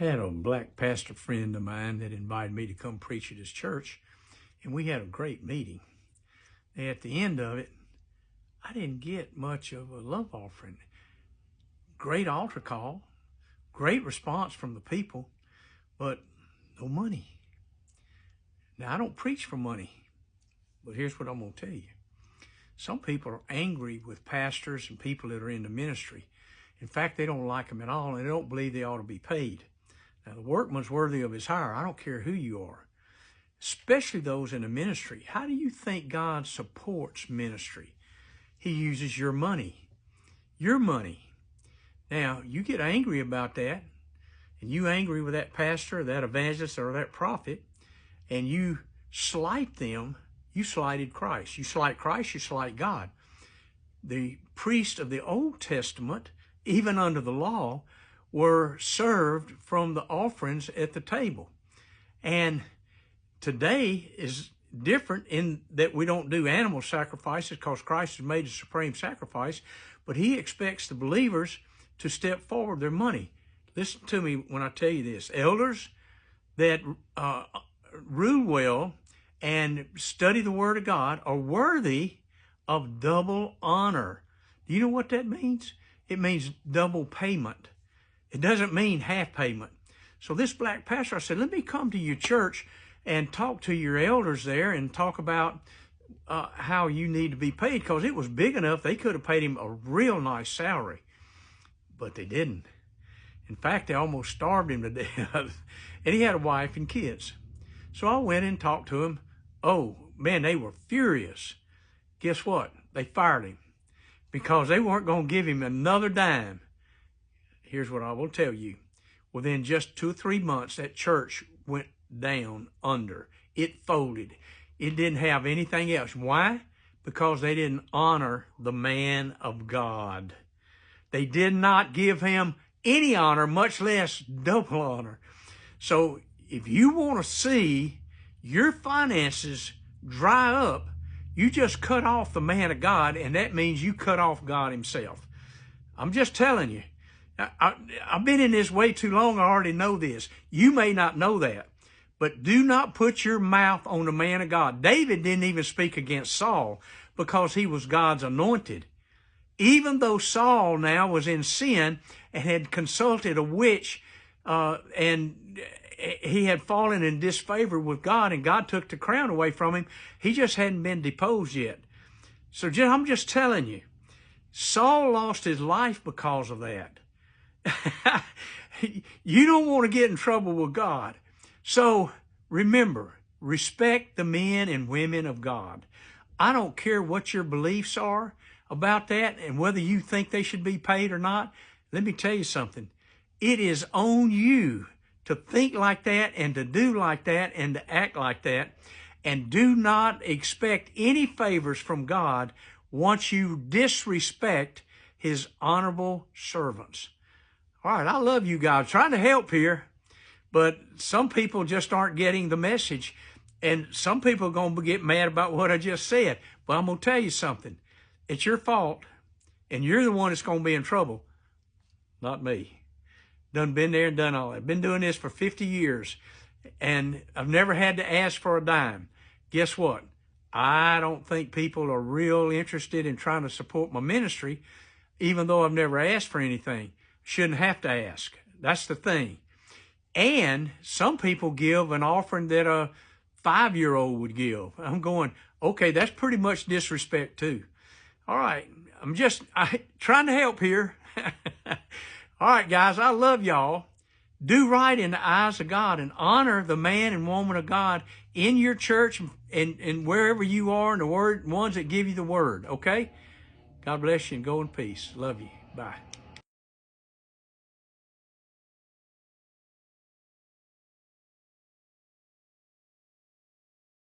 had a black pastor friend of mine that invited me to come preach at his church, and we had a great meeting. At the end of it, I didn't get much of a love offering. Great altar call, great response from the people, but no money. Now, I don't preach for money, but here's what I'm going to tell you. Some people are angry with pastors and people that are in the ministry. In fact, they don't like them at all, and they don't believe they ought to be paid. Now, the workman's worthy of his hire. I don't care who you are, especially those in the ministry. How do you think God supports ministry? He uses your money. Your money. Now, you get angry about that, and you angry with that pastor, or that evangelist, or that prophet, and you slight them, you slighted Christ. You slight Christ, you slight God. The priests of the Old Testament, even under the law, were served from the offerings at the table. And today is different in that we don't do animal sacrifices because Christ has made a supreme sacrifice, but he expects the believers to step forward their money. Listen to me when I tell you this. Elders that rule well and study the Word of God are worthy of double honor. Do you know what that means? It means double payment. It doesn't mean half payment. So this black pastor, I said, let me come to your church and talk to your elders there and talk about how you need to be paid, because it was big enough they could have paid him a real nice salary, but they didn't. In fact, they almost starved him to death, and he had a wife and kids. So I went and talked to him. Oh, man, they were furious. Guess what? They fired him because they weren't going to give him another dime. Here's what I will tell you. Within just 2 or 3 months, that church went down under. It folded. It didn't have anything else. Why? Because they didn't honor the man of God. They did not give him any honor, much less double honor. So if you want to see your finances dry up, you just cut off the man of God, and that means you cut off God himself. I'm just telling you. I've been in this way too long. I already know this. You may not know that, but do not put your mouth on the man of God. David didn't even speak against Saul because he was God's anointed. Even though Saul now was in sin and had consulted a witch, and he had fallen in disfavor with God, and God took the crown away from him, he just hadn't been deposed yet. So I'm just telling you, Saul lost his life because of that. You don't want to get in trouble with God. So remember, respect the men and women of God. I don't care what your beliefs are about that and whether you think they should be paid or not. Let me tell you something. It is on you to think like that and to do like that and to act like that. And do not expect any favors from God once you disrespect his honorable servants. All right, I love you guys. Trying to help here, but some people just aren't getting the message, and some people are going to get mad about what I just said. But I'm going to tell you something. It's your fault, and you're the one that's going to be in trouble, not me. Done been there and done all that. Been doing this for 50 years, and I've never had to ask for a dime. Guess what? I don't think people are real interested in trying to support my ministry, even though I've never asked for anything. Shouldn't have to ask. That's the thing. And some people give an offering that a 5-year-old would give. I'm going, okay, that's pretty much disrespect too. All right, I'm trying to help here. All right, guys, I love y'all. Do right in the eyes of God and honor the man and woman of God in your church and wherever you are, and the ones that give you the word, okay? God bless you and go in peace. Love you. Bye.